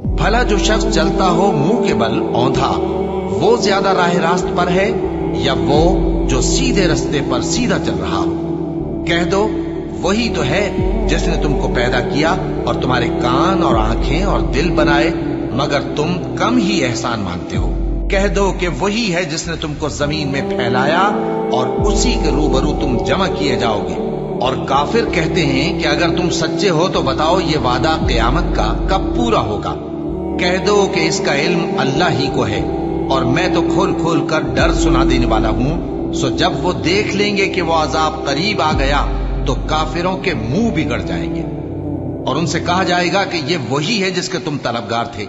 भला जो शख्स चलता हो मुंह के बल औंधा, वो ज्यादा राह रास्त पर है या वो जो सीधे रास्ते पर सीधा चल रहा हो? कह दो वही तो है जिसने तुमको पैदा किया और तुम्हारे कान और आंखें और दिल बनाए, मगर तुम कम ही एहसान मानते हो। कह दो कि वही है जिसने तुमको जमीन में फैलाया और उसी के रूबरू तुम जमा किए जाओगे। और काफिर कहते हैं कि अगर तुम सच्चे हो तो बताओ ये वादा क़यामत का कब पूरा होगा? कह दो कि इसका इल्म अल्लाह ही को है और मैं तो खोल खोल कर डर सुना देने वाला हूं। सो जब वो देख लेंगे कि वो अजाब करीब आ गया तो काफिरों के मुंह बिगड़ जाएंगे और उनसे कहा जाएगा कि ये वही है जिसके तुम तलबगार थे।